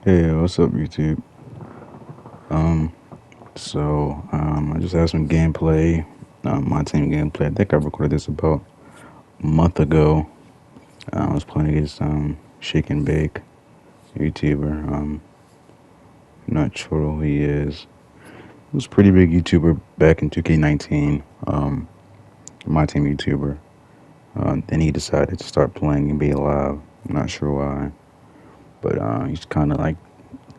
Hey, what's up, YouTube? Um, I just had some gameplay, my team gameplay. I think I recorded this about a month ago. I was playing against Shake and Bake YouTuber. Not sure who he is. He was a pretty big YouTuber back in 2K19. My team YouTuber. Then he decided to start playing NBA Live. I'm not sure why, but he's kind of like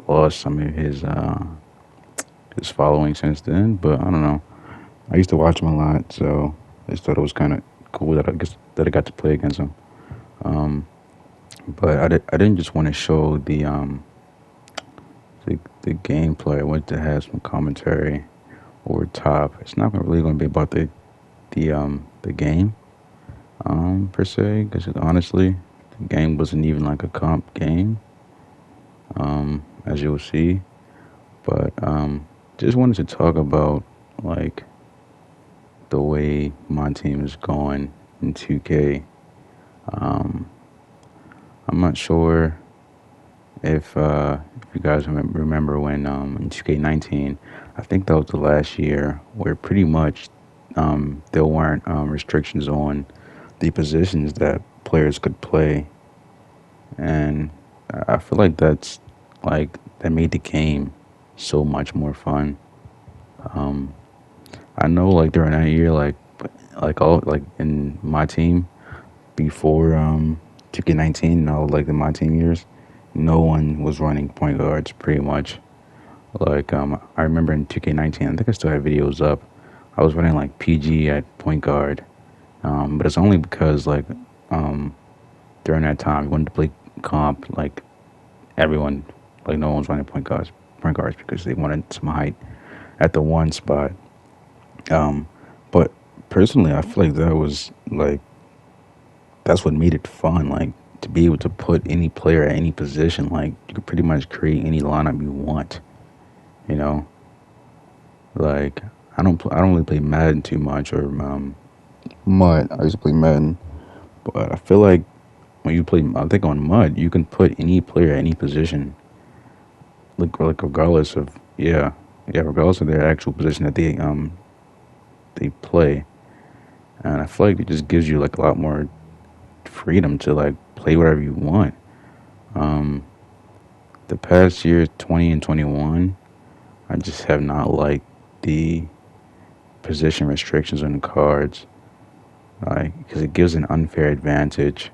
lost some of his following since then. But I don't know. I used to watch him a lot, so I just thought it was kind of cool that I got to play against him. Um, but I didn't just want to show the gameplay. I wanted to have some commentary over top. It's not really going to be about the game per se, because honestly, the game wasn't even like a comp game, as you'll see. But just wanted to talk about like the way my team is going in 2K. Um, I'm not sure if you guys remember when in 2K19, I think that was the last year where pretty much there weren't restrictions on the positions that players could play, and I feel like that made the game so much more fun. Um, I know like during that year, all like in my team before 2K19 and all like in my team years, no one was running point guards pretty much. Like I remember in 2K19, I think I still have videos up. I was running like PG at point guard, but it's only because um, during that time we wanted to play comp like everyone, like no one's running point guards because they wanted some height at the one spot. Um, but personally, I feel like that's what made it fun. Like to be able to put any player at any position, like you could pretty much create any lineup you want. You know, like I don't really play Madden too much or Mud. I used to play Madden, but I feel like when you play, I think on Mud, you can put any player at any position, like regardless of regardless of their actual position that they play. And I feel like it just gives you like a lot more freedom to like play whatever you want. Um, the past year, 20 and 21, I just have not liked the position restrictions on the cards, like because it gives an unfair advantage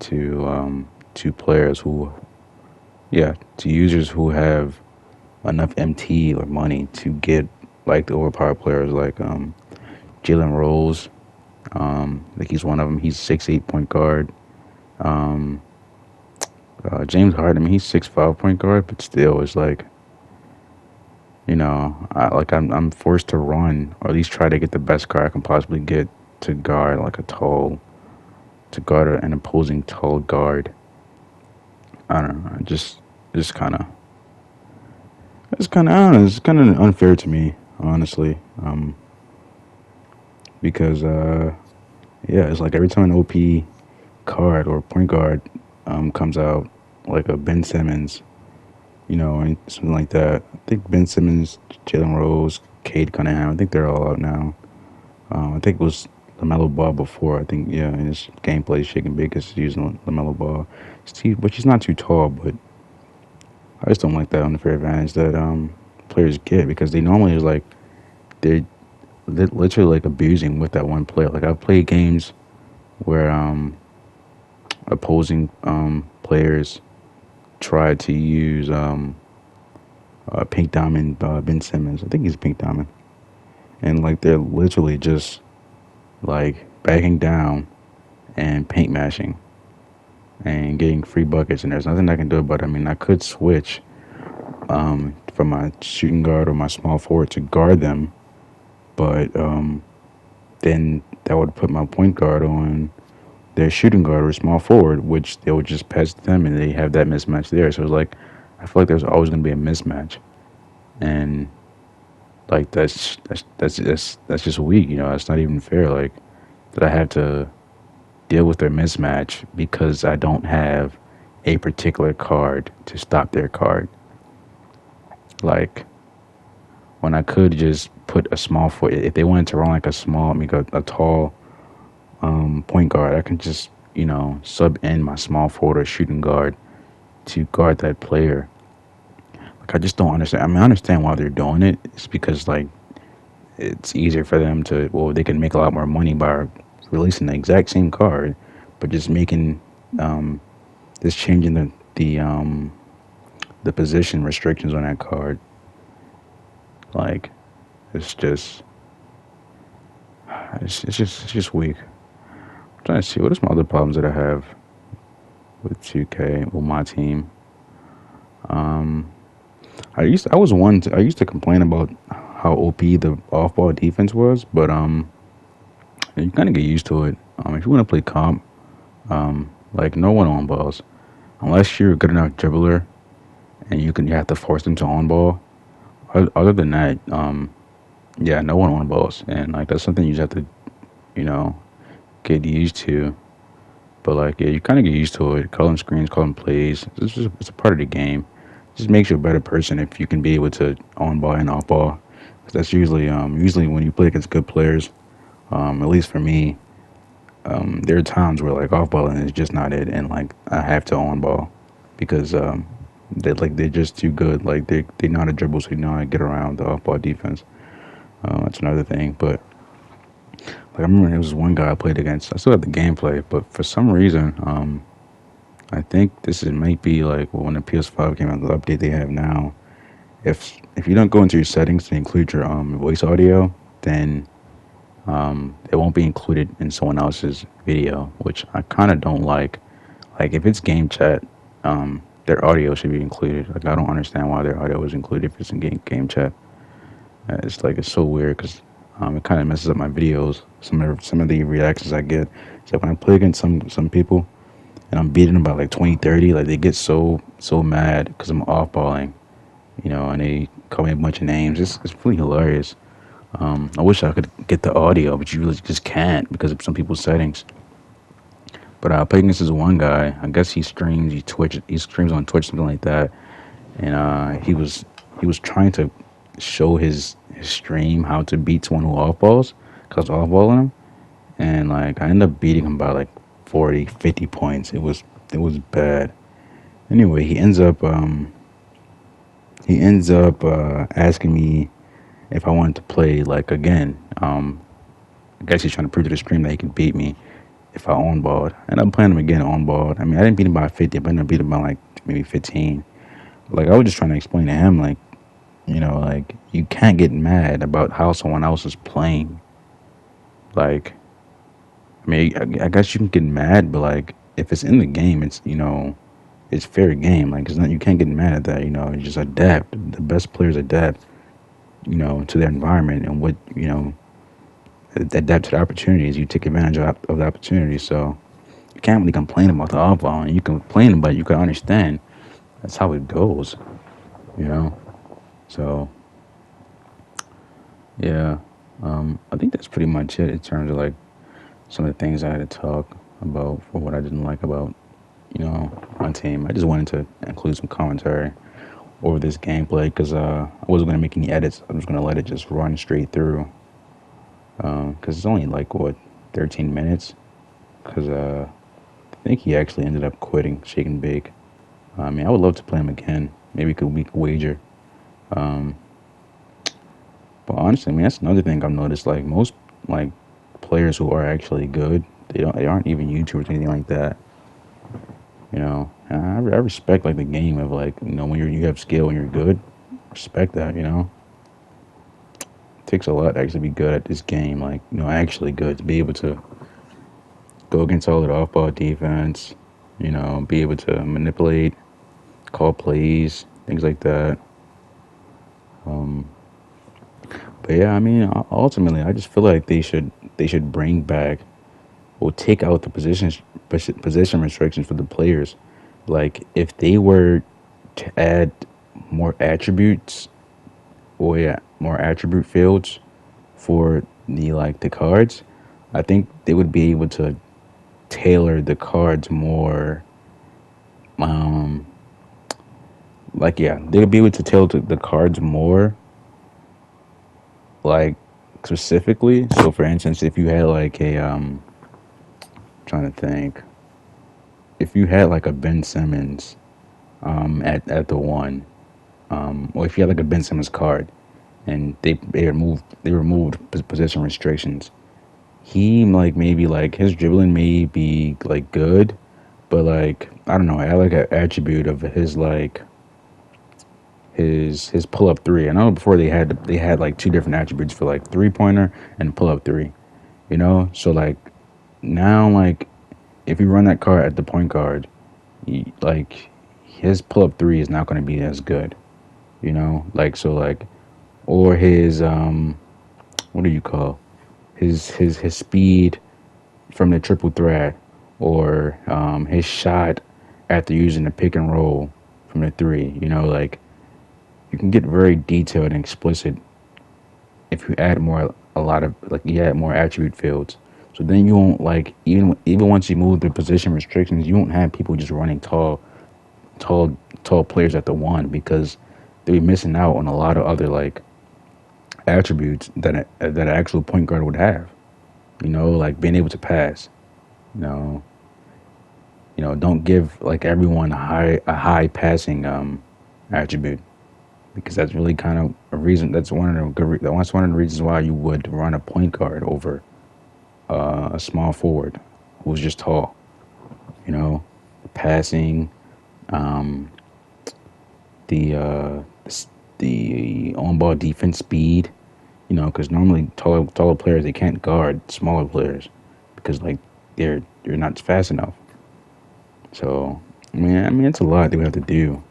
to players to users who have enough MT or money to get like the overpowered players like Jalen Rose. Like he's one of them. He's 6'8" point guard. Um, James Harden. I mean, he's 6'5" point guard, but still, it's like I'm forced to run or at least try to get the best guard I can possibly get to guard like to guard an opposing tall guard. I don't know. Just kind of I don't know. It's kind of unfair to me, honestly. Because yeah, it's like every time an OP card or point guard comes out, like a Ben Simmons, and something like that. I think Ben Simmons, Jalen Rose, Cade Cunningham. I think they're all out now. I think it was Lamelo Ball before. I think in his gameplay, shaking big is using Lamelo Ball. But he's not too tall. But I just don't like that unfair advantage that players get because they normally is like they're literally like abusing with that one player. Like I've played games where opposing players try to use Pink Diamond Ben Simmons. I think he's Pink Diamond, and like they're literally just like backing down and paint mashing and getting free buckets. And there's nothing I can do about it. I mean, I could switch from my shooting guard or my small forward to guard them, but then that would put my point guard on their shooting guard or small forward, which they would just pass to them, and they have that mismatch there. So it's like I feel like there's always going to be a mismatch, and like that's just weak. That's not even fair. Like that I have to deal with their mismatch because I don't have a particular card to stop their card. Like when I could just put a small foot, if they wanted to run like a small, I mean, a tall point guard, I can just sub in my small forward or shooting guard to guard that player. Like I just don't understand. I mean, I understand why they're doing it. It's because like it's easier for them to they can make a lot more money by releasing the exact same card, but just making um, just changing the position restrictions on that card. Like it's just it's just weak. I'm trying to see what are some other problems that I have with 2K with my team. Um, I used to complain about how OP the off ball defense was, but you kind of get used to it. If you want to play comp, like no one on balls unless you're a good enough dribbler and you have to force them to on ball. Other than that, yeah, no one on balls, and like that's something you just have to you know get used to. But like yeah, you kind of get used to it. Calling screens, calling plays. It's a part of the game. Just makes you a better person if you can be able to on ball and off ball. 'Cause that's usually when you play against good players. At least for me, there are times where like off balling is just not it, and like I have to on ball because they're just too good. Like they know how to dribble, so they know how to get around the off ball defense. That's another thing. But like I remember there was one guy I played against. I still have the gameplay, but for some reason, I think might be like when the PS5 came out, the update they have now. If you don't go into your settings to include your voice audio, then it won't be included in someone else's video, which I kind of don't like. Like if it's game chat, their audio should be included. Like I don't understand why their audio is included if it's in game chat. It's so weird because it kind of messes up my videos. Some of the reactions I get. So when I play against some people and I'm beating them by like 20, 30, like they get so mad because I'm off balling, and they call me a bunch of names. It's really hilarious. I wish I could get the audio, but you really just can't because of some people's settings. But I played against this one guy. I guess he streams on Twitch, something like that. And he was trying to show his stream how to beat someone who off balls, cause off balling him. And like I ended up beating him by like 40, 50 points. It was bad. Anyway, he ends up asking me if I wanted to play like again. I guess he's trying to prove to the stream that he can beat me if I on balled. And I'm playing him again on balled. I mean, I didn't beat him by 50, but I beat him by like maybe 15. Like I was just trying to explain to him, like like you can't get mad about how someone else is playing. Like I mean, I guess you can get mad, but like if it's in the game, it's fair game. Like it's not you can't get mad at that. You just adapt. The best players adapt. To their environment and what adapt to the opportunities. You take advantage of the opportunity. So you can't really complain about the off ball. And you can complain, but you can understand that's how it goes. You know. So yeah, I think that's pretty much it in terms of like some of the things I had to talk about for what I didn't like about my team. I just wanted to include some commentary over this gameplay because I wasn't going to make any edits. I'm just going to let it just run straight through because it's only like what 13 minutes. Because I think he actually ended up quitting Shake and Bake. I mean, I would love to play him again. Maybe we could wager. Um, but honestly, I mean that's another thing I've noticed. Like most like players who are actually good, they aren't even YouTubers or anything like that. And I respect like the game of like when you have skill and you're good. Respect that. It takes a lot to actually be good at this game. Like actually good to be able to go against all the off ball defense. Be able to manipulate, call plays, things like that. Um, but yeah, I mean ultimately, I just feel like they should bring back or take out the position restrictions for the players. Like if they were to add more attributes or yeah, more attribute fields for the cards, I think they would be able to tailor the cards more Um, like yeah, they'll be able to tell the cards more, like specifically. So for instance, if you had like a trying to think, if you had like a Ben Simmons at the one, or if you had like a Ben Simmons card, and they removed position restrictions, he like maybe like his dribbling may be like good, but like I don't know, I like an attribute of his like his pull up three. I know before they had like two different attributes for like 3 pointer and pull up three. So like now like if you run that card at the point guard, like his pull up three is not going to be as good. Like so like or his what do you call his speed from the triple threat, or his shot after using the pick and roll from the three. Like you can get very detailed and explicit if you add more a lot of like you add more attribute fields. So then you won't like even once you move the position restrictions, you won't have people just running tall players at the one because they'll be missing out on a lot of other like attributes that an actual point guard would have. Like being able to pass. You know, don't give like everyone a high passing attribute because that's really kind of a reason. That's one of the reasons why you would run a point guard over a small forward who's just tall. Passing, um, the the on ball defense speed. Because normally taller players they can't guard smaller players because like they're not fast enough. So I mean it's a lot that we have to do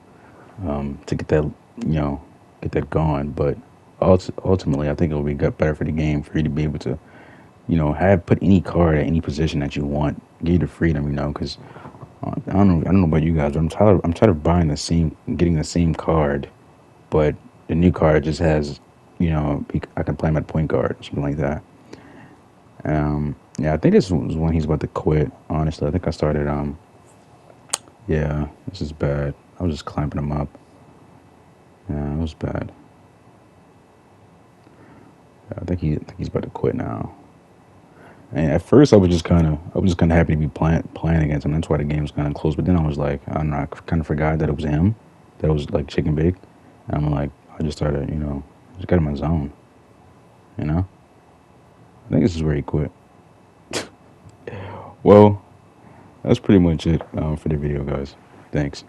to get that you know get that going. But ultimately, I think it'll be better for the game for you to be able to have put any card at any position that you want. Give you the freedom, because I don't know about you guys, but I'm tired of buying getting the same card, but the new card just has I can play him at point guard, something like that. Yeah, I think this was when he's about to quit. Honestly, I think I started. Yeah, this is bad. I was just clamping him up. Yeah, it was bad. Yeah, I think he's about to quit now. And at first, I was just kind of happy to be playing against him. That's why the game was kind of close. But then I was like, I don't know, I kind of forgot that it was him, that it was like chicken big. And I'm like, I just started, just got in my zone. You know, I think this is where he quit. Well, that's pretty much it for the video, guys. Thanks.